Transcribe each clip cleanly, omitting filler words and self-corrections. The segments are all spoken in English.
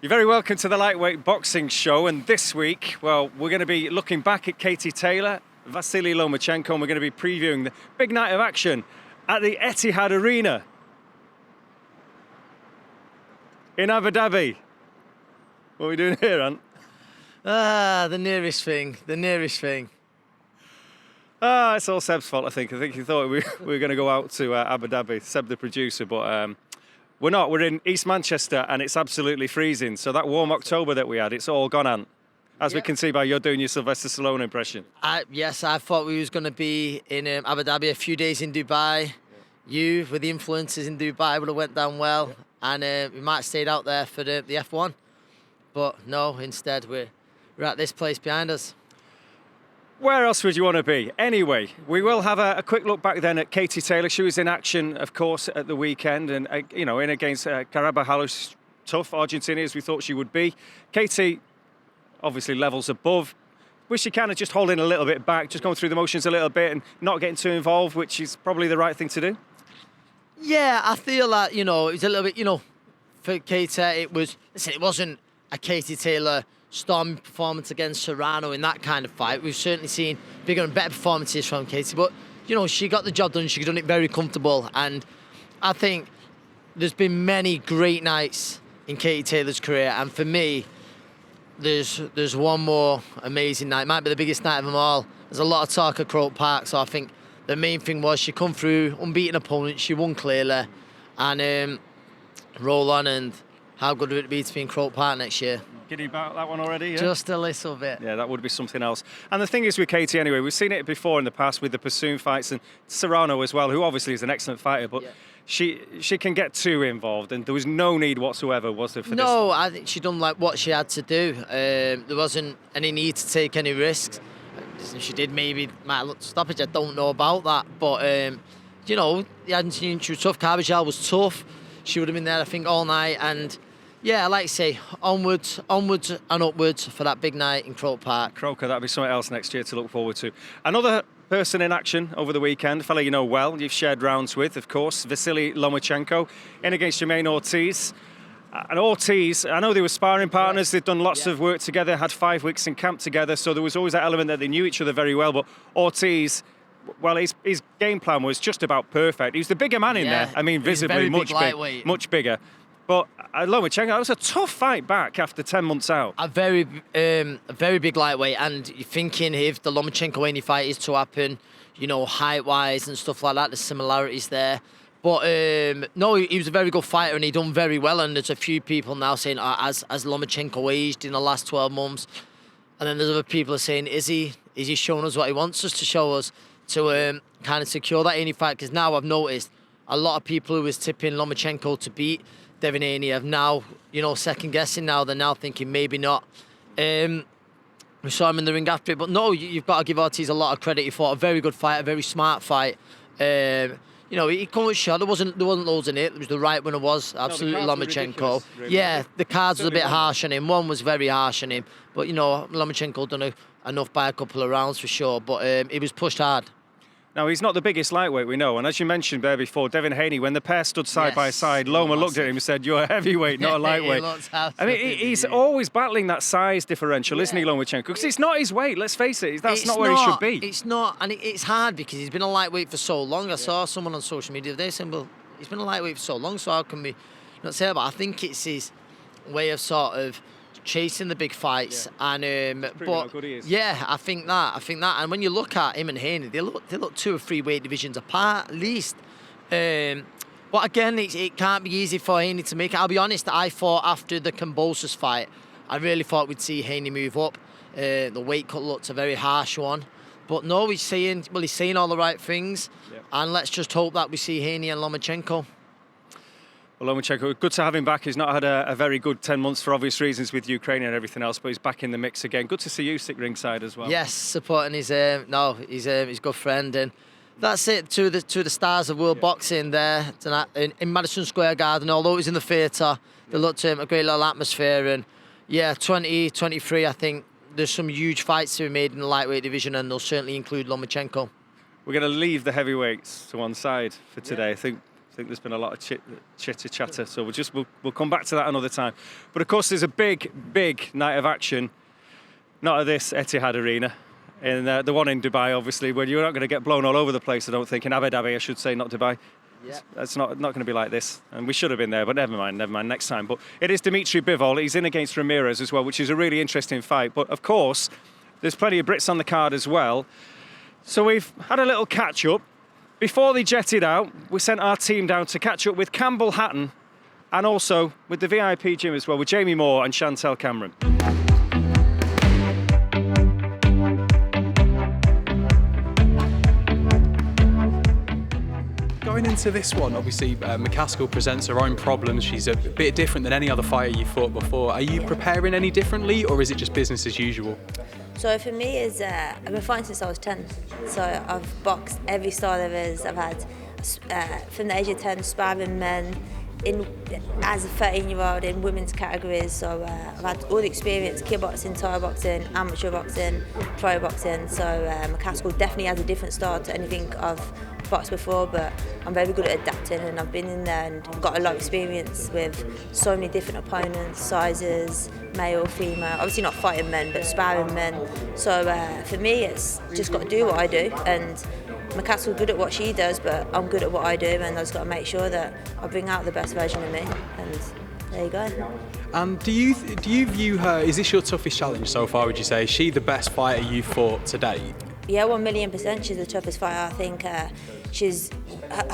You're very welcome to the Lightweight Boxing Show, and this week, well, we're going to be looking back at Katie Taylor, Vasily Lomachenko, and we're going to be previewing the big night of action at the Etihad Arena in Abu Dhabi. What are we doing here, Ant? The nearest thing. It's all Seb's fault, I think. I think he thought we were going to go out to Abu Dhabi, Seb the producer, but we're not. We're in East Manchester and it's absolutely freezing. So that warm October that we had, it's all gone, Ant. As we can see by you doing your Sylvester Stallone impression. Yes, I thought we was going to be in Abu Dhabi, a few days in Dubai. You, with the influences in Dubai, would have went down well. And we might have stayed out there for the F1. But no, instead we're at this place behind us. Where else would you want to be? Anyway, we will have a quick look back then at Katie Taylor. She was in action, of course, at the weekend, and in against Caraballo's tough Argentina as we thought she would be. Katie, obviously levels above. Wish she kind of just holding a little bit back, just going through the motions a little bit and not getting too involved, which is probably the right thing to do. Yeah, I feel like, it was a little bit, for Katie, it wasn't a Katie Taylor storming performance against Serrano in that kind of fight. We've certainly seen bigger and better performances from Katie, but she got the job done. She's done it very comfortable, and I think there's been many great nights in Katie Taylor's career, and for me, there's one more amazing night. Might be the biggest night of them all. There's a lot of talk at Croke Park, so I think the main thing was she come through unbeaten opponent. She won clearly, and roll on. And how good would it be to be in Croke Park next year? Giddy about that one already, yeah? Just a little bit. Yeah, that would be something else. And the thing is with Katie anyway, we've seen it before in the past with the Pursoon fights and Serrano as well, who obviously is an excellent fighter, but she can get too involved, and there was no need whatsoever, was there, for this? No, I think she done like what she had to do. There wasn't any need to take any risks. She did maybe might look stoppage, I don't know about that, but the Argentinian, she was tough. Carbajal was tough. She would have been there, I think, all night, and yeah, like I say, onwards and upwards for that big night in Croke Park. Croker, that'll be something else next year to look forward to. Another person in action over the weekend, a fella you know well, you've shared rounds with, of course, Vasily Lomachenko, in against Jermaine Ortiz. And Ortiz, I know they were sparring partners, they've done lots of work together, had 5 weeks in camp together, so there was always that element that they knew each other very well, but Ortiz, well, his game plan was just about perfect. He was the bigger man in there, I mean, visibly much bigger. But Lomachenko, that was a tough fight back after 10 months out. A very big lightweight, and you're thinking if the Lomachenko-Haney fight is to happen, height-wise and stuff like that, there's similarities there. But no, he was a very good fighter and he done very well, and there's a few people now saying, as Lomachenko aged in the last 12 months, and then there's other people saying, is he showing us what he wants us to show us to kind of secure that Haney fight? Because now I've noticed a lot of people who was tipping Lomachenko to beat Devin Haney have now, second guessing now. They're now thinking maybe not. We saw him in the ring after it, but no, you've got to give Ortiz a lot of credit. He fought a very good fight, a very smart fight. He come with shot. There wasn't loads in it. It was the right winner was absolutely Lomachenko. Really. Yeah, the cards was a bit harsh on him. One was very harsh on him, but Lomachenko done enough by a couple of rounds for sure. But he was pushed hard. Now, he's not the biggest lightweight, we know. And as you mentioned there before, Devin Haney, when the pair stood side by side, Loma looked at him and said, you're a heavyweight, not a lightweight. He's always battling that size differential, isn't he, Lomachenko? Because it's not his weight, let's face it. That's not where he should be. It's not, and it's hard because he's been a lightweight for so long. I saw someone on social media the other day saying, well, he's been a lightweight for so long, so how can we not say that? But I think it's his way of sort of chasing the big fights, and but good he is. Yeah, I think that, and when you look at him and Haney, they look 2 or 3 weight divisions apart at least. But again, it can't be easy for Haney to make it. I'll be honest, I thought after the Kambosos fight, I really thought we'd see Haney move up. The weight cut looked a very harsh one, but no, he's saying all the right things, and let's just hope that we see Haney and Lomachenko. Well, Lomachenko, good to have him back. He's not had a very good 10 months for obvious reasons with Ukraine and everything else, but he's back in the mix again. Good to see you sit ringside as well. Yes, supporting his his good friend, and that's it. Two of the stars of world boxing there tonight in Madison Square Garden. Although it was in the theatre, they looked a great little atmosphere, and 2023. I think there's some huge fights to be made in the lightweight division, and they'll certainly include Lomachenko. We're going to leave the heavyweights to one side for today. I think I think there's been a lot of chitter chatter, so we'll come back to that another time. But of course, there's a big night of action, not at this Etihad Arena, in the one in Dubai, obviously, where you're not going to get blown all over the place. I don't think in Abu Dhabi, I should say, not Dubai. Yeah. It's not going to be like this, and we should have been there, but never mind, next time. But it is Dmitry Bivol. He's in against Ramirez as well, which is a really interesting fight. But of course, there's plenty of Brits on the card as well. So we've had a little catch up. Before they jetted out, we sent our team down to catch up with Campbell Hatton and also with the VIP gym as well, with Jamie Moore and Chantelle Cameron. Going into this one, obviously McCaskill presents her own problems. She's a bit different than any other fighter you fought before. Are you preparing any differently, or is it just business as usual? So for me, I've been fighting since I was 10. So I've boxed every style there is. I've had, from the age of 10, sparring men, as a 13-year-old in women's categories. So I've had all the experience, kickboxing, Thai boxing, amateur boxing, pro boxing. So McCaskill definitely has a different style to anything I've boxed before, but I'm very good at adapting, and I've been in there and got a lot of experience with so many different opponents, sizes, male, female, obviously not fighting men, but sparring men. So for me, it's just got to do what I do, and McCaskill's good at what she does, but I'm good at what I do, and I've just got to make sure that I bring out the best version of me, and there you go. Do you view her, is this your toughest challenge so far, would you say? Is she the best fighter you've fought to date? Yeah, 1,000,000%. She's the toughest fighter. I think her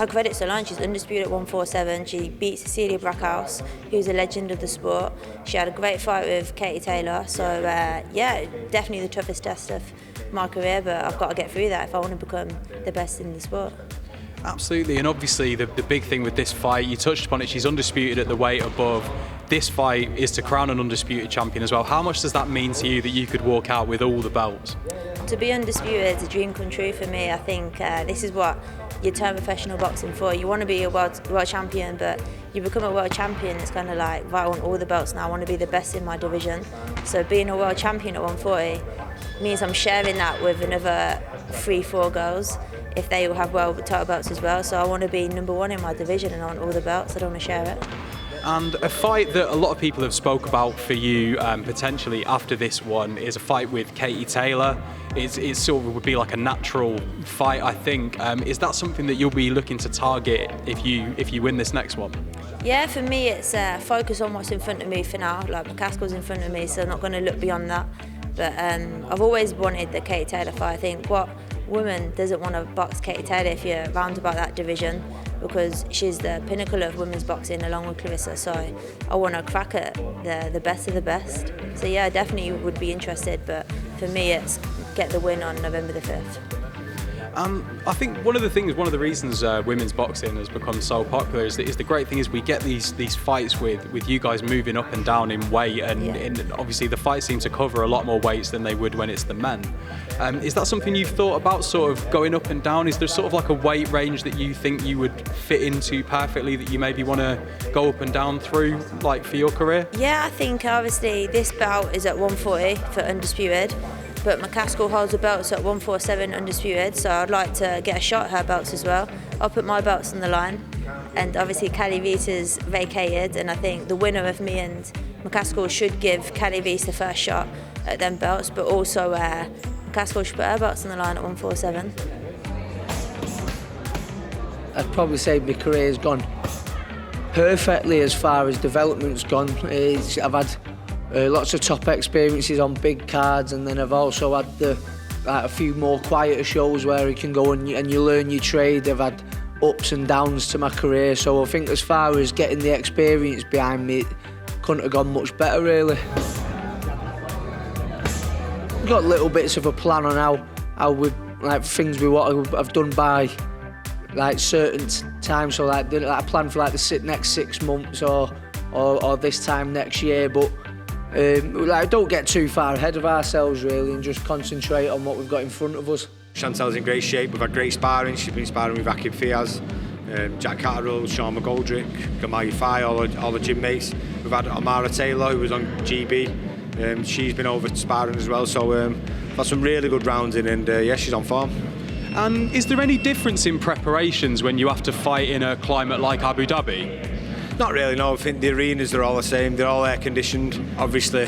credits alone. She's undisputed at 147. She beat Cecilia Brackhouse, who's a legend of the sport. She had a great fight with Katie Taylor. So yeah, definitely the toughest test of my career. But I've got to get through that if I want to become the best in the sport. Absolutely, and obviously the big thing with this fight, you touched upon it, she's undisputed at the weight above. This fight is to crown an undisputed champion as well. How much does that mean to you that you could walk out with all the belts? To be undisputed is a dream come true for me. I think this is what you turn professional boxing for. You want to be a world champion, but you become a world champion, it's kind of like, right, I want all the belts now, I want to be the best in my division. So being a world champion at 140 means I'm sharing that with another 3-4 girls if they all have world title belts as well. So I want to be number one in my division and I want all the belts, I don't want to share it. And a fight that a lot of people have spoke about for you potentially after this one is a fight with Katie Taylor. It sort of would be like a natural fight, I think. Is that something that you'll be looking to target if you win this next one? Yeah, for me it's focus on what's in front of me for now. Like McCaskill's in front of me, so I'm not going to look beyond that. But I've always wanted the Katie Taylor fight. I think what woman doesn't want to box Katie Taylor if you're round about that division, because she's the pinnacle of women's boxing along with Clarissa, so I want to crack at the best of the best. So yeah, I definitely would be interested, but for me it's get the win on November the 5th. I think one of the reasons women's boxing has become so popular is the great thing is we get these fights with you guys moving up and down in weight, and obviously the fights seem to cover a lot more weights than they would when it's the men. Is that something you've thought about, sort of going up and down? Is there sort of like a weight range that you think you would fit into perfectly, that you maybe want to go up and down through, like for your career? Yeah, I think obviously this bout is at 140 for undisputed, but McCaskill holds the belts at 147 undisputed, so I'd like to get a shot at her belts as well. I'll put my belts on the line, and obviously Cali Reese's vacated, and I think the winner of me and McCaskill should give Cali Reese the first shot at them belts, but also McCaskill should put her belts on the line at 147. I'd probably say my career's gone perfectly as far as development's gone. I've had lots of top experiences on big cards, and then I've also had a few more quieter shows where you can go and you learn your trade. I've had ups and downs to my career, so I think as far as getting the experience behind me, it couldn't have gone much better really. I've got little bits of a plan on how we, like, things we want to have done by like certain times, so like I plan for like the next 6 months or this time next year, but don't get too far ahead of ourselves really, and just concentrate on what we've got in front of us. Chantelle's in great shape. We've had great sparring. She's been sparring with Akib Fiaz, Jack Catterall, Sean McGoldrick, Gamal Yafai, all the gym mates. We've had Amara Taylor, who was on GB. She's been over sparring as well. So we've had some really good rounds in, and yeah, she's on form. And is there any difference in preparations when you have to fight in a climate like Abu Dhabi? Not really, no. I think the arenas are all the same. They're all air conditioned. Obviously,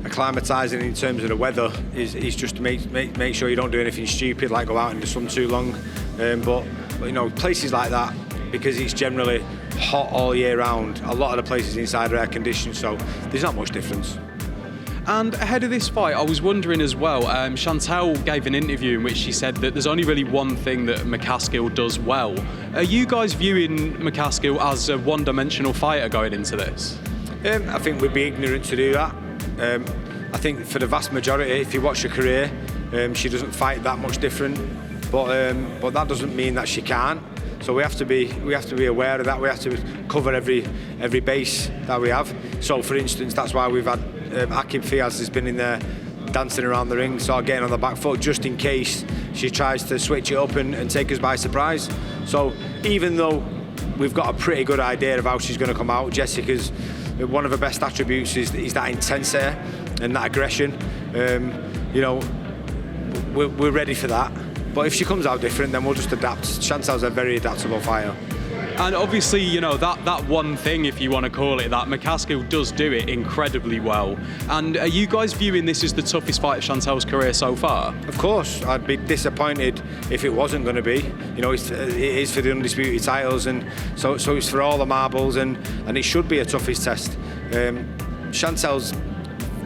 acclimatising in terms of the weather is just to make sure you don't do anything stupid, like go out in the sun too long. But you know, places like that, because it's generally hot all year round, a lot of the places inside are air conditioned, so there's not much difference. And ahead of this fight, I was wondering as well, Chantelle gave an interview in which she said that there's only really one thing that McCaskill does well. Are you guys viewing McCaskill as a one-dimensional fighter going into this? I think we'd be ignorant to do that. I think for the vast majority, if you watch her career, she doesn't fight that much different, but that doesn't mean that she can't. So we have to be aware of that. We have to cover every base that we have. So for instance, that's why we've had Akim Fiaz has been in there dancing around the ring, sort of getting on the back foot just in case she tries to switch it up and take us by surprise. So even though we've got a pretty good idea of how she's going to come out, Jessica's one of her best attributes is that intensity and that aggression. You know, we're ready for that. But if she comes out different, then we'll just adapt. Chantelle's a very adaptable fighter. And obviously, you know, that one thing, if you want to call it that, McCaskill does do it incredibly well. And are you guys viewing this as the toughest fight of Chantelle's career so far? Of course, I'd be disappointed if it wasn't going to be. You know, it is for the undisputed titles, and so it's for all the marbles, and it should be a toughest test. Chantelle's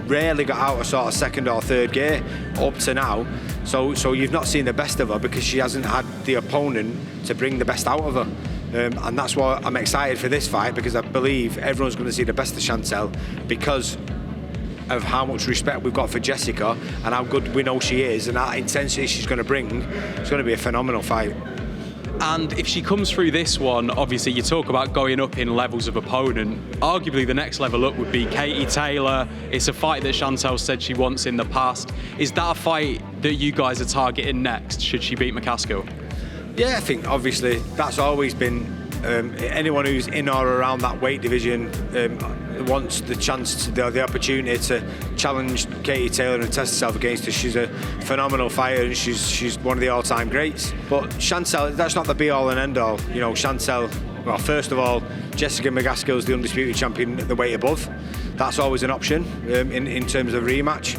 rarely got out of sort of second or third gear up to now, so you've not seen the best of her because she hasn't had the opponent to bring the best out of her. And that's why I'm excited for this fight, because I believe everyone's going to see the best of Chantelle because of how much respect we've got for Jessica and how good we know she is, and that intensity she's going to bring. It's going to be a phenomenal fight. And if she comes through this one, obviously you talk about going up in levels of opponent. Arguably the next level up would be Katie Taylor. It's a fight that Chantelle said she wants in the past. Is that a fight that you guys are targeting next, should she beat McCaskill? Yeah, I think obviously that's always been anyone who's in or around that weight division wants the chance, the opportunity to challenge Katie Taylor and test herself against her. She's a phenomenal fighter and she's one of the all-time greats. But Chantelle, that's not the be-all and end-all. You know, Chantelle, well, first of all, Jessica McCaskill is the undisputed champion at the weight above. That's always an option in terms of rematch.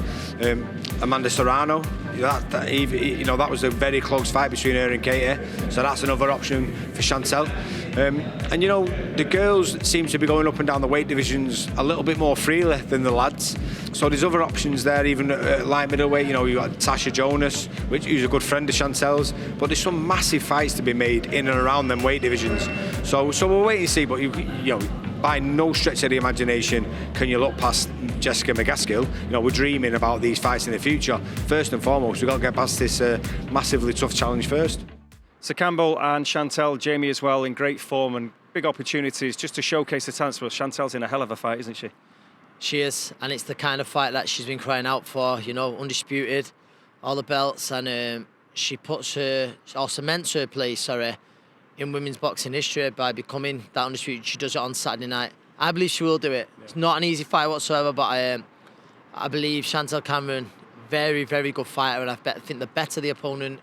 Amanda Serrano, that was a very close fight between her and Katie, so that's another option for Chantelle. And you know, the girls seem to be going up and down the weight divisions a little bit more freely than the lads, so there's other options there, even at light middleweight. You know, you've got Tasha Jonas, who's a good friend of Chantelle's, but there's some massive fights to be made in and around them weight divisions, so we'll wait and see. But you know, by no stretch of the imagination can you look past Jessica McCaskill. You know, we're dreaming about these fights in the future. First and foremost, we've got to get past this massively tough challenge first. So Campbell and Chantelle, Jamie as well, in great form and big opportunities just to showcase the talents. Well, Chantelle's in a hell of a fight, isn't she? She is, and it's the kind of fight that she's been crying out for, you know, undisputed, all the belts, and she puts her, or cements her place, in women's boxing history by becoming that undisputed. She does it on Saturday night. I believe she will do it. Yeah. It's not an easy fight whatsoever, but I believe Chantelle Cameron, very, very good fighter, and I think the better the opponent,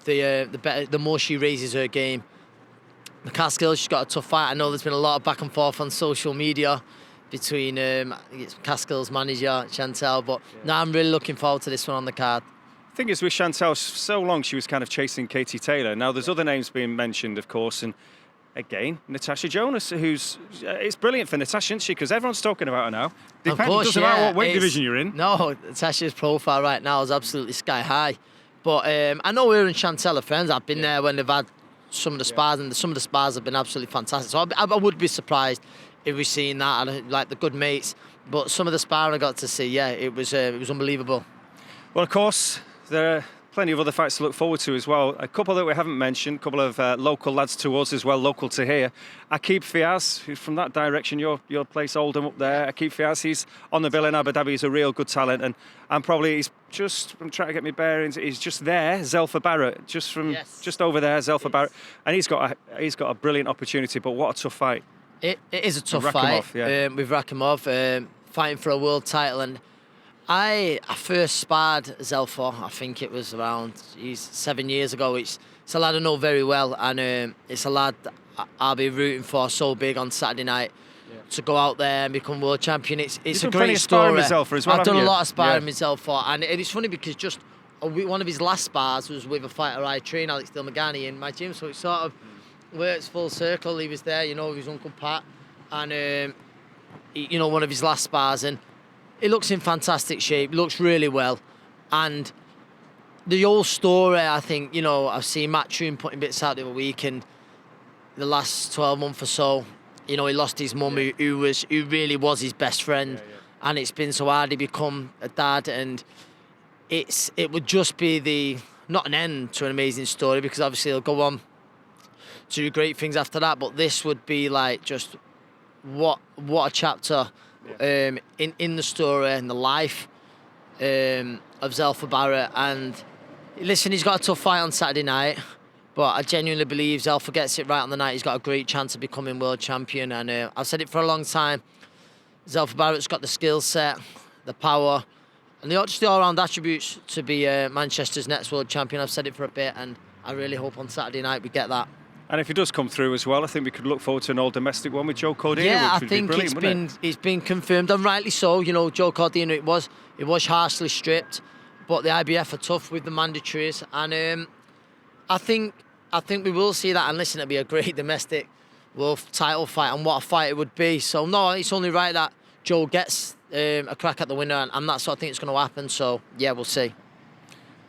the more she raises her game. McCaskill, she's got a tough fight. I know there's been a lot of back and forth on social media between McCaskill's manager, Chantelle, but now I'm really looking forward to this one on the card. The thing is, with Chantelle, so long she was kind of chasing Katie Taylor. Now there's other names being mentioned, of course, and again, Natasha Jonas, it's brilliant for Natasha, isn't she? Because everyone's talking about her now. It doesn't matter what weight division you're in. No, Natasha's profile right now is absolutely sky high. But I know her and Chantelle are friends. I've been there when they've had some of the spars, and some of the spars have been absolutely fantastic. So I would be surprised if we've seen that, like the good mates. But some of the sparring I got to see, it was unbelievable. Well, of course, there are plenty of other fights to look forward to as well. A couple that we haven't mentioned, a couple of local lads to us as well, local to here. Akib Fiaz, who's from that direction, your place, Oldham up there. Akib Fiaz, he's on the bill in Abu Dhabi. He's a real good talent, and probably he's just, I'm trying to get my bearings, he's just there, Zelfa Barrett, just over there, Zelfa Barrett, and he's got a brilliant opportunity. But what a tough fight! It is a tough fight with Rakhimov, fighting for a world title, and I first sparred Zelfa, I think it was around 7 years ago. It's a lad I know very well, and it's a lad I'll be rooting for so big on Saturday night to go out there and become world champion. It's a great story. With Zelfa as well, I've done a you? lot of sparring with Zelfa, and it's funny because just one of his last spars was with a fighter I train, Alex Dilmagani, in my gym, so it sort of works full circle. He was there, you know, with his Uncle Pat, and you know, one of his last spars, and he looks in fantastic shape, looks really well. And the whole story, I think, you know, I've seen Matchroom putting bits out the other week, and the last 12 months or so, you know, he lost his mum, who really was his best friend. And it's been so hard to become a dad, and it would just be not an end to an amazing story, because obviously he'll go on to do great things after that, but this would be like just what a chapter in the story and the life of Zelfa Barrett. And listen, he's got a tough fight on Saturday night, but I genuinely believe Zelfa gets it right on the night. He's got a great chance of becoming world champion, and I've said it for a long time. Zelfa Barrett's got the skill set, the power, and just the all-round attributes to be Manchester's next world champion. I've said it for a bit, and I really hope on Saturday night we get that. And if he does come through as well, I think we could look forward to an all-domestic one with Joe Cordina. Yeah, which I think it's been confirmed, and rightly so. You know, Joe Cordina, it was harshly stripped, but the IBF are tough with the mandatories, and I think we will see that. And listen, it'll be a great domestic world title fight, and what a fight it would be. So no, it's only right that Joe gets a crack at the winner, and that's what I think is going to happen. So yeah, we'll see.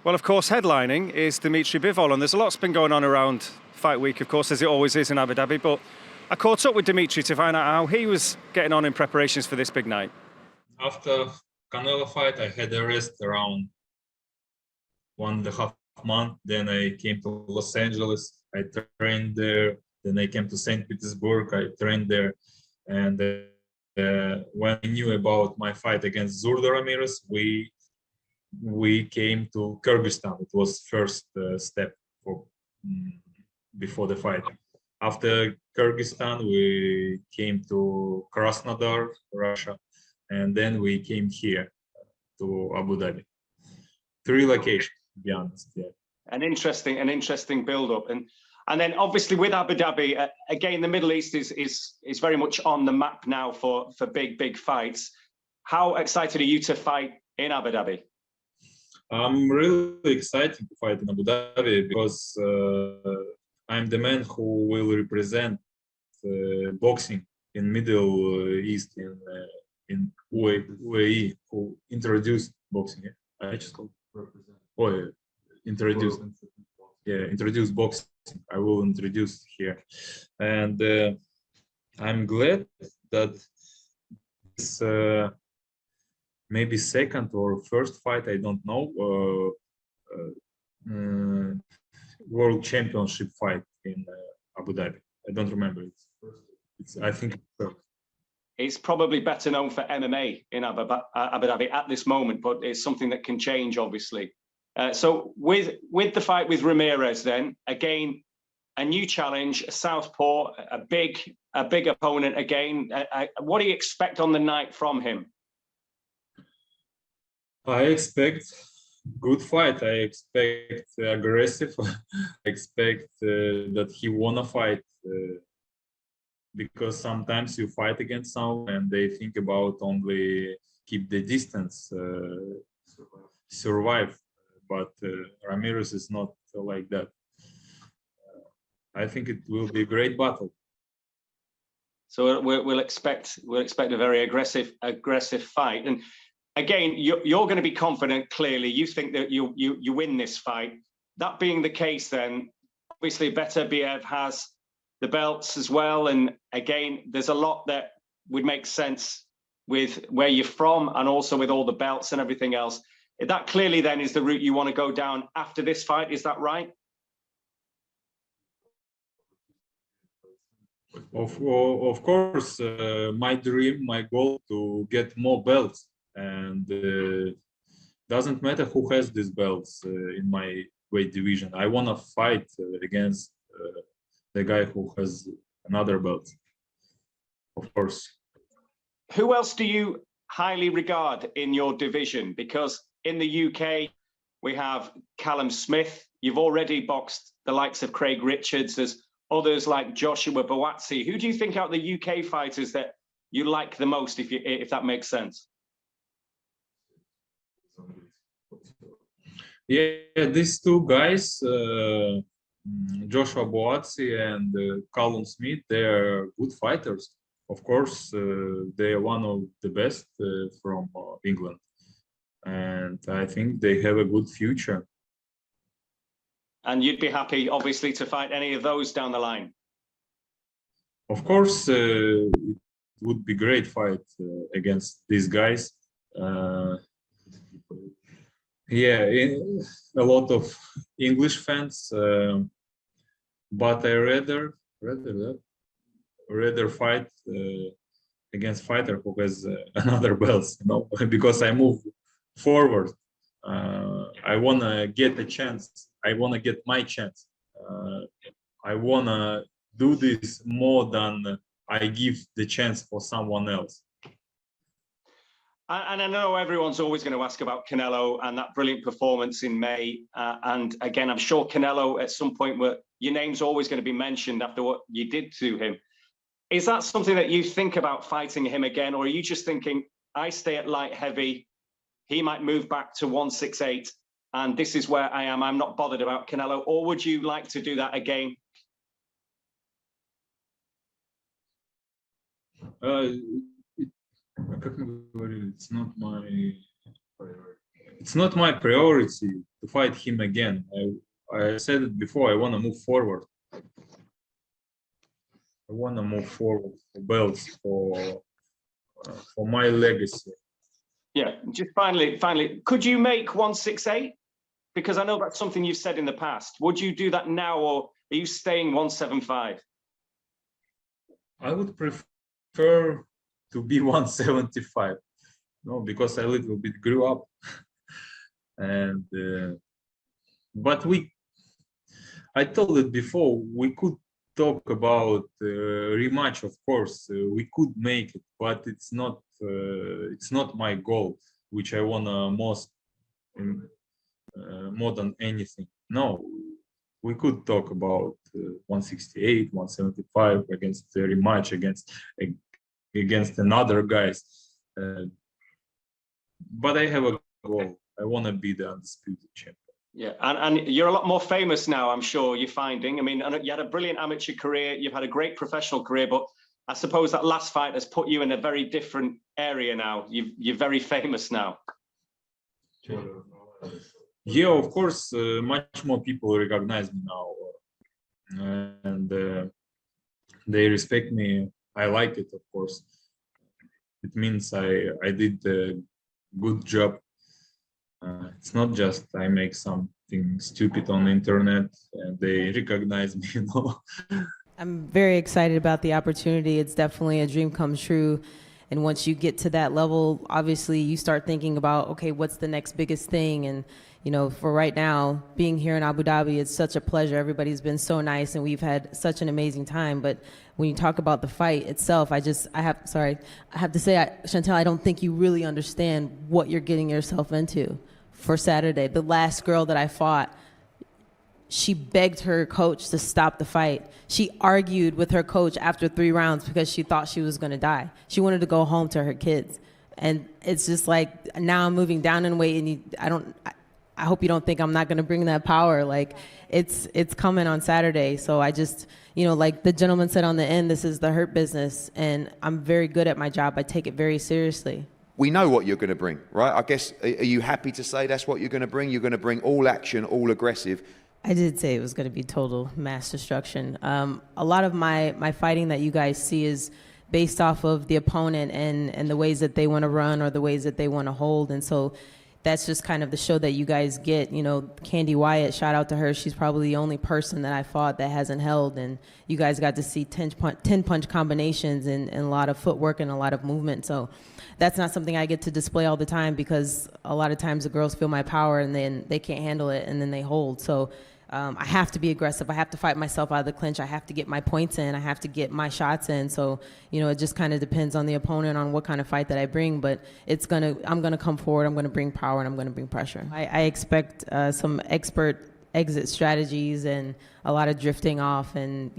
Well, of course, headlining is Dmitry Bivol, and there's a lot's been going on around Fight Week, of course, as it always is in Abu Dhabi, but I caught up with Dmitry to find out how he was getting on in preparations for this big night. After Canelo fight, I had a rest around 1.5 months. Then I came to Los Angeles. I trained there. Then I came to St. Petersburg. I trained there. And when I knew about my fight against Zurdo Ramirez, we came to Kyrgyzstan. It was first step for before the fight. After Kyrgyzstan, we came to Krasnodar, Russia, and then we came here to Abu Dhabi. 3 locations, to be honest. Yeah. An interesting build-up, and then obviously with Abu Dhabi, again, the Middle East is very much on the map now for big fights. How excited are you to fight in Abu Dhabi? I'm really excited to fight in Abu Dhabi because I'm the man who will represent boxing in Middle East in UAE, who introduced boxing. I just called introduce boxing. I will introduce here, and I'm glad that this maybe second or first fight, I don't know, world championship fight in Abu Dhabi. I don't remember. I think it's probably better known for MMA in Abu Dhabi at this moment, but it's something that can change, obviously. So with the fight with Ramirez, then again, a new challenge, a southpaw, a big opponent again. What do you expect on the night from him? I expect good fight. I expect aggressive. I expect that he wanna fight because sometimes you fight against someone and they think about only keep the distance, survive. But Ramirez is not like that. I think it will be a great battle. So we'll expect a very aggressive fight. And again, you're going to be confident. Clearly, you think that you win this fight. That being the case, then obviously Beterbiev has the belts as well. And again, there's a lot that would make sense with where you're from, and also with all the belts and everything else. That clearly then is the route you want to go down after this fight. Is that right? Of course, my dream, my goal to get more belts, and doesn't matter who has these belts in my weight division. I want to fight against the guy who has another belt, of course. Who else do you highly regard in your division? Because in the UK, we have Callum Smith. You've already boxed the likes of Craig Richards. There's others like Joshua Boatsi. Who do you think out of the UK fighters that you like the most, if that makes sense? Yeah, these two guys, Joshua Boatsi and Callum Smith, they are good fighters. Of course, they are one of the best from England. And I think they have a good future. And you'd be happy, obviously, to fight any of those down the line? Of course, it would be great fight against these guys. Yeah, a lot of English fans, but I rather fight against fighter who has another belts, you know, because I move forward. I wanna get a chance. I wanna get my chance. I wanna do this more than I give the chance for someone else. And I know everyone's always going to ask about Canelo and that brilliant performance in May. And again, I'm sure Canelo at some point, your name's always going to be mentioned after what you did to him. Is that something that you think about fighting him again? Or are you just thinking, I stay at light heavy, he might move back to 168, and this is where I am, I'm not bothered about Canelo? Or would you like to do that again? It's not my priority to fight him again. I said it before, I want to move forward. I want to move forward for belts, for my legacy. Yeah, just finally, could you make 168? Because I know that's something you've said in the past. Would you do that now, or are you staying 175? I would prefer to be 175, no, because I a little bit grew up, and but I told it before, we could talk about rematch. Of course, we could make it, but it's not my goal, which I wanna most more than anything. No, we could talk about 168, 175 against the rematch against another guys, but I have a goal. I want to be the undisputed champion. Yeah, and you're a lot more famous now, I'm sure you're finding. I mean, you had a brilliant amateur career, you've had a great professional career, but I suppose that last fight has put you in a very different area now. You're very famous now. Yeah, of course, much more people recognize me now, and they respect me. I like it, of course. It means I did a good job. It's not just I make something stupid on the internet and they recognize me, you know. I'm very excited about the opportunity. It's definitely a dream come true. And once you get to that level, obviously you start thinking about, okay, what's the next biggest thing? And, you know, for right now, being here in Abu Dhabi, it's such a pleasure. Everybody's been so nice and we've had such an amazing time. But when you talk about the fight itself, I have to say, Chantelle, I don't think you really understand what you're getting yourself into for Saturday. The last girl that I fought, she begged her coach to stop the fight. She argued with her coach after 3 rounds because she thought she was going to die. She wanted to go home to her kids. And it's just like, now I'm moving down in weight, and I hope you don't think I'm not going to bring that power. Like, it's coming on Saturday. So I just, you know, like the gentleman said on the end, this is the hurt business, and I'm very good at my job. I take it very seriously. We know what you're going to bring, right? I guess, are you happy to say that's what you're going to bring? You're going to bring all action, all aggressive. I did say it was going to be total mass destruction. A lot of my fighting that you guys see is based off of the opponent and the ways that they want to run or the ways that they want to hold. And so that's just kind of the show that you guys get. You know, Candy Wyatt, shout out to her. She's probably the only person that I fought that hasn't held. And you guys got to see 10 punch combinations and a lot of footwork and a lot of movement. So that's not something I get to display all the time, because a lot of times the girls feel my power and then they can't handle it and then they hold. So I have to be aggressive. I have to fight myself out of the clinch. I have to get my points in. I have to get my shots in. So, it just kind of depends on the opponent, on what kind of fight that I bring. But I'm going to come forward. I'm going to bring power, and I'm going to bring pressure. I expect some expert exit strategies and a lot of drifting off. And,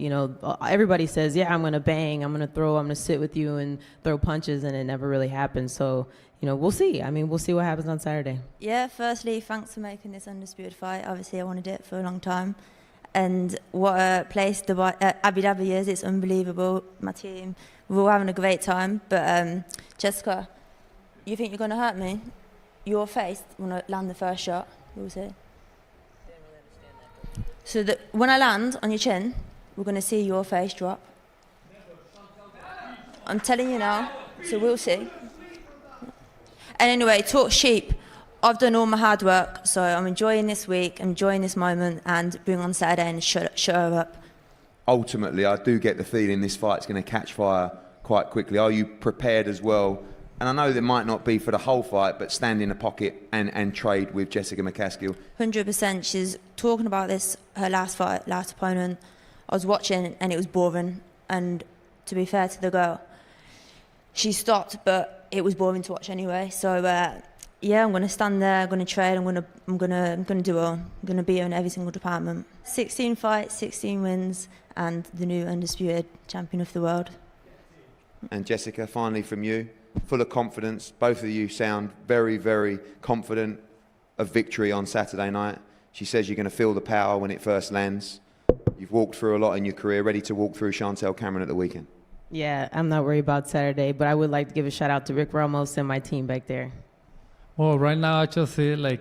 everybody says, yeah, I'm going to bang, I'm going to throw, I'm going to sit with you and throw punches, and it never really happens. So, we'll see. We'll see what happens on Saturday. Yeah, firstly, thanks for making this undisputed fight. Obviously, I wanted it for a long time. And what a place Abu Dhabi is. It's unbelievable. My team, we're all having a great time. But Jessica, you think you're going to hurt me? Your face when I land the first shot, we'll see. So that when I land on your chin, we're going to see your face drop. I'm telling you now, so we'll see. And anyway, talk sheep. I've done all my hard work, so I'm enjoying this week, I'm enjoying this moment, and bring on Saturday and shut her up. Ultimately, I do get the feeling this fight's going to catch fire quite quickly. Are you prepared as well? And I know there might not be for the whole fight, but stand in a pocket and trade with Jessica McCaskill. 100%. She's talking about this, her last fight, last opponent. I was watching and it was boring. And to be fair to the girl, she stopped, but it was boring to watch anyway. So yeah, I'm going to stand there. I'm going to trade. I'm going to do all. I'm going to be in every single department. 16 fights, 16 wins, and the new undisputed champion of the world. And Jessica, finally from you. Full of confidence. Both of you sound very, very confident of victory on Saturday night. She says you're going to feel the power when it first lands. You've walked through a lot in your career, ready to walk through Chantelle Cameron at the weekend. Yeah, I'm not worried about Saturday, but I would like to give a shout out to Rick Ramos and my team back there. Well, right now I just see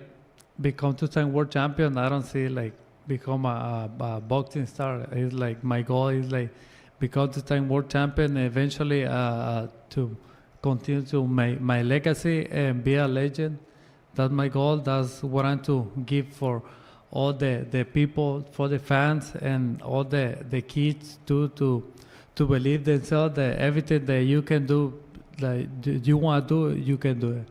become two-time world champion. I don't see become a boxing star. It's my goal is become two-time world champion and eventually to continue to my legacy and be a legend. That's my goal. That's what I'm to give for all the people, for the fans, and all the kids to believe themselves that everything that you can do, you want to do, you can do it.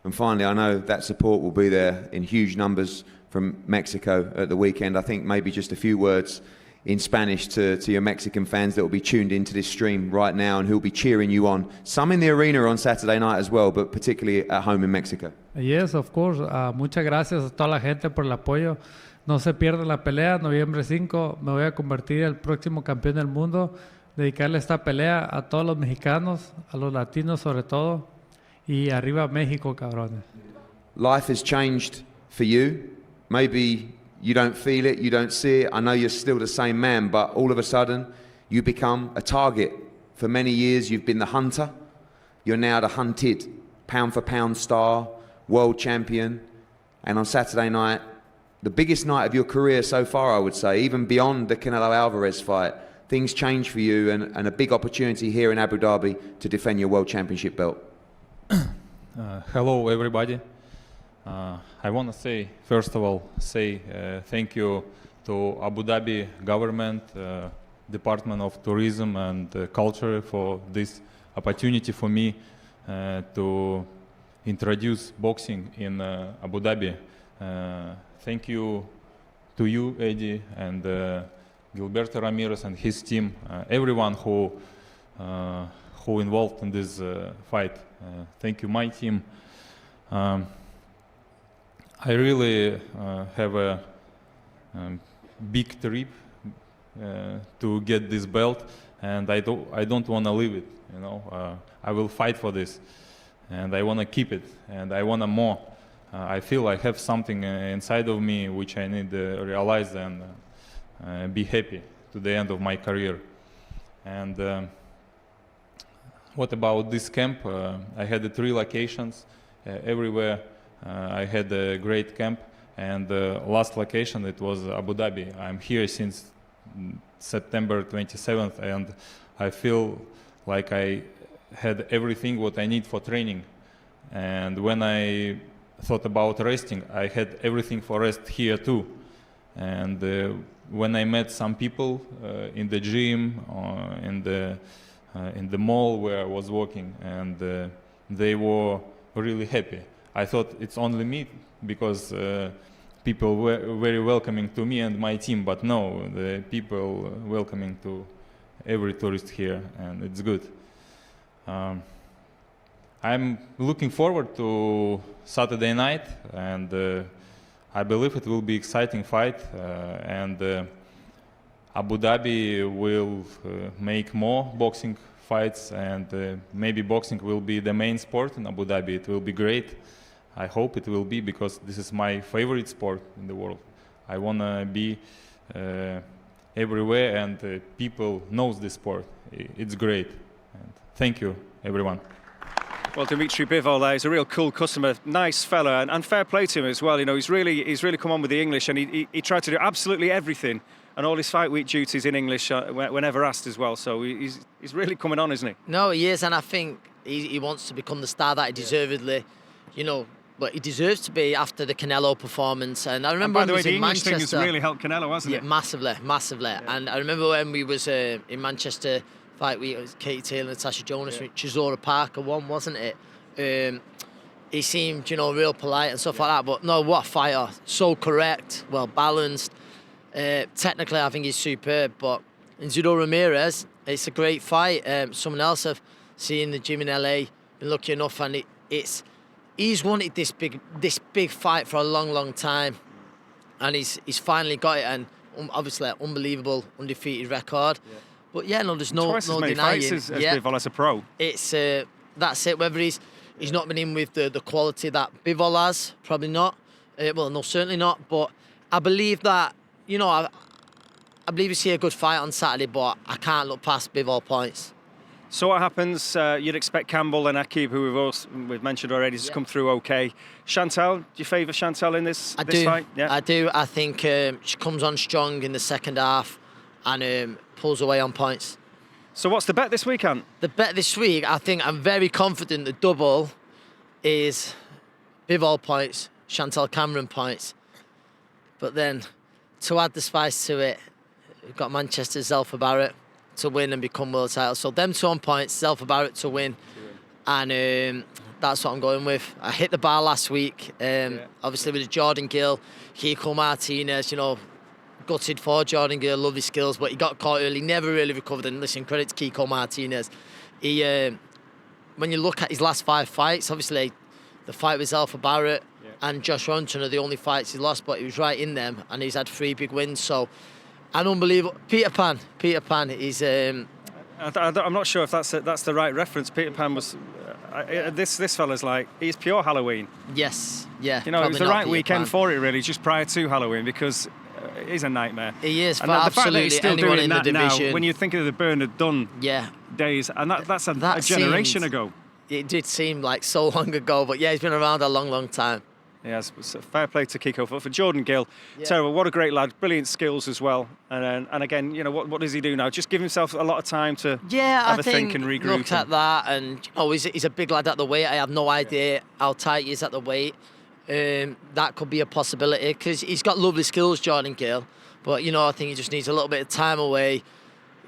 And finally, I know that support will be there in huge numbers from Mexico at the weekend. I think maybe just a few words in Spanish to your Mexican fans that will be tuned into this stream right now and who will be cheering you on. Some in the arena on Saturday night as well, but particularly at home in Mexico. Yes, of course. Muchas gracias a toda la gente por el apoyo. No se pierdan la pelea, noviembre 5. Me voy a convertir en el próximo campeón del mundo. Dedicarle esta pelea a todos los mexicanos, a los latinos sobre todo. Y arriba México, cabrones. Life has changed for you. Maybe you don't feel it, you don't see it. I know you're still the same man, but all of a sudden you become a target. For many years you've been the hunter. You're now the hunted. Pound for pound star, world champion. And on Saturday night, the biggest night of your career so far, I would say, even beyond the Canelo Alvarez fight, things change for you and a big opportunity here in Abu Dhabi to defend your world championship belt. Hello, everybody. I want to say, first of all, thank you to Abu Dhabi government, Department of Tourism and Culture for this opportunity for me to introduce boxing in Abu Dhabi. Thank you to you, Eddie, and Gilberto Ramirez and his team, everyone who involved in this fight. Thank you, my team. I really have a big trip to get this belt, and I don't want to leave it. I will fight for this, and I want to keep it, and I want more. I feel I have something inside of me which I need to realize and be happy to the end of my career. And what about this camp? I had 3 locations everywhere. I had a great camp, and the last location, it was Abu Dhabi. I'm here since September 27th, and I feel like I had everything what I need for training. And when I thought about resting, I had everything for rest here too. And when I met some people in the gym, in the mall where I was working, and they were really happy. I thought it's only me, because people were very welcoming to me and my team, but no, the people welcoming to every tourist here, and it's good. I'm looking forward to Saturday night, and I believe it will be exciting fight, and Abu Dhabi will make more boxing fights, and maybe boxing will be the main sport in Abu Dhabi. It will be great. I hope it will be, because this is my favorite sport in the world. I want to be everywhere, and people knows this sport. It's great. And thank you, everyone. Well, Dmitry Bivol there is a real cool customer, nice fella, and fair play to him as well. You know, he's really come on with the English, and he tried to do absolutely everything, and all his fight week duties in English whenever asked as well. So he's really coming on, isn't he? No, he is, and I think he wants to become the star that he deservedly, but he deserves to be after the Canelo performance. And I remember by the way, when he was the in English Manchester. thing has really helped Canelo, hasn't it? Massively. Yeah. And I remember when we was in Manchester fight week, it was Katie Taylor, Natasha Jonas, Chisora Parker won, wasn't it? He seemed, real polite and stuff like that. But no, what a fighter! So correct, well balanced. Technically, I think he's superb. But in Zurdo Ramirez, it's a great fight. Someone else I've seen in the gym in LA, been lucky enough, and he's wanted this big fight for a long time, and he's finally got it. And obviously, an unbelievable undefeated record. Yeah. But yeah, no, there's no twice as many denying. Fights as Bivol as a pro. It's that's it. Whether he's not been in with the quality that Bivol has, probably not. Well, no, certainly not. But I believe that I believe we see a good fight on Saturday. But I can't look past Bivol points. So what happens? You'd expect Campbell and Akib, who we've mentioned already, to come through okay. Chantelle, do you favour Chantelle in this fight? Yeah, I do. I think she comes on strong in the second half and pulls away on points. So what's the bet this weekend? The bet this week, I think I'm very confident the double is Bivol points, Chantelle Cameron points. But then to add the spice to it, we've got Manchester's Zelfa Barrett to win and become world title. So them 2 on points, Zelfa Barrett to win. And that's what I'm going with. I hit the bar last week. Obviously with Jordan Gill, Kiko Martinez, gutted for Jordan Gill, lovely skills, but he got caught early, never really recovered. And listen, credit to Kiko Martinez. He, when you look at his last 5 fights, obviously the fight with Zelfa Barrett and Josh Runton are the only fights he lost, but he was right in them, and he's had 3 big wins. So, an unbelievable Peter Pan. He's. I'm not sure if that's the right reference. Peter Pan was. This fella's like, he's pure Halloween. Yes, yeah. It was the right weekend for it, really, just prior to Halloween, because he's a nightmare. He is, and for the fact that he's still anyone doing in that the division. Now, when you're thinking of the Bernard Dunn days, and that's a generation ago. It did seem like so long ago, but yeah, he's been around a long time. Yes, fair play to Kiko. For Jordan Gill, terrible. What a great lad. Brilliant skills as well. And again, what does he do now? Just give himself a lot of time to have a think and regroup. Look at that, and he's a big lad at the weight. I have no idea how tight he is at the weight. That could be a possibility, because he's got lovely skills, Jordan Gill. But I think he just needs a little bit of time away.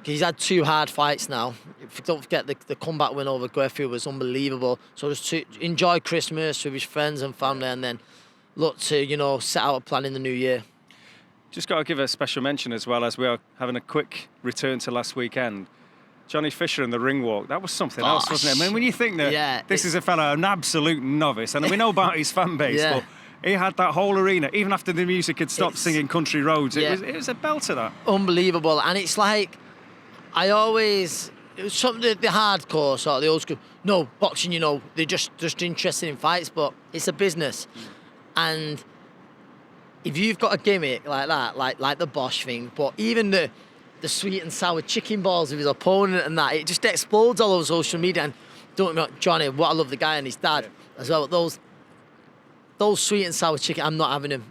He's had 2 hard fights now. Don't forget the comeback win over Guerfi was unbelievable. So just to enjoy Christmas with his friends and family, and then look to set out a plan in the new year. Just got to give a special mention as well, as we are having a quick return to last weekend. Johnny Fisher and the ring walk, that was something else, wasn't it? I mean, when you think that this is a fella, an absolute novice, and we know about his fan base, but he had that whole arena, even after the music had stopped singing Country Roads. It was a belter, that. Unbelievable. And it's like, it was something that the hardcore sort of the old school. No, boxing, they're just interested in fights, but it's a business. And if you've got a gimmick like that, like the Bosch thing, but even the sweet and sour chicken balls of his opponent and that, it just explodes all over social media. And don't get me wrong, Johnny, I love the guy and his dad as well. But those sweet and sour chicken, I'm not having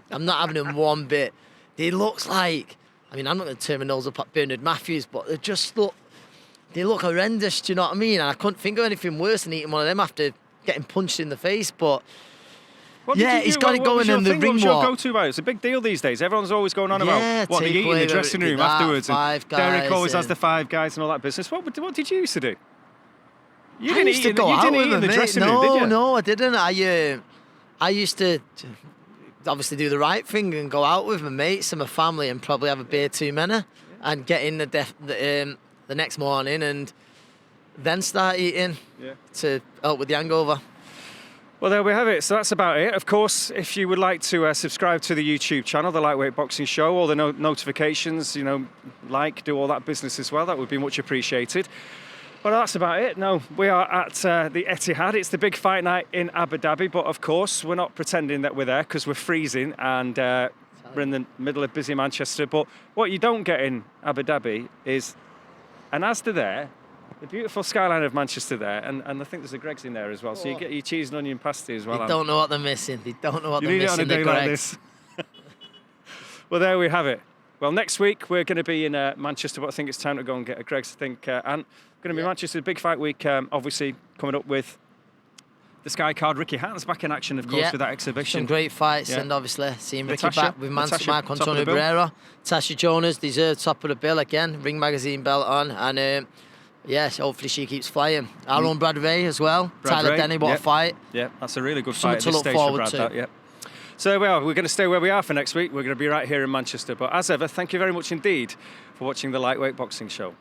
them one bit. They look like, I'm not going to turn my nose up at Bernard Matthews, but they look horrendous, do you know what I mean? And I couldn't think of anything worse than eating one of them after getting punched in the face, but he's got it going in the ring walk. What's your go-to about it? It's a big deal these days. Everyone's always going on about what they eat in the dressing room afterwards. And Derek always has the 5 guys and all that business. What did you used to do? You didn't eat in the dressing room, did you? No, I didn't. I used to obviously do the right thing and go out with my mates and my family and probably have a beer too many and get in the next morning and then start eating to help with the hangover. Well, there we have it. So that's about it. Of course, if you would like to subscribe to the YouTube channel, the Lightweight Boxing Show, all the notifications, do all that business as well. That would be much appreciated. Well, that's about it. No, we are at the Etihad. It's the big fight night in Abu Dhabi, but of course, we're not pretending that we're there because we're freezing and we're in the middle of busy Manchester. But what you don't get in Abu Dhabi is an Asda there, the beautiful skyline of Manchester there, and I think there's a Greggs in there as well. So you get your cheese and onion pasty as well. They don't know what they're missing. They don't know what you they're need missing. It on a day like this. Well, there we have it. Well, next week we're going to be in Manchester, but I think it's time to go and get a Greggs. I think, and going to be Manchester, big fight week, obviously coming up with the Sky card. Ricky Hatton's back in action, of course, with that exhibition. Some great fights, and obviously seeing Ricky Natasha, back with Marco Antonio Barrera. Tasha Jonas deserves top of the bill again, Ring Magazine belt on, and yes, hopefully she keeps flying. Our own Brad Ray as well. Tyler Denny, what a fight. Yeah, that's a really good fight at to this look stage forward for Brad. to. So there we are. We're going to stay where we are for next week. We're going to be right here in Manchester. But as ever, thank you very much indeed for watching the Lightweight Boxing Show.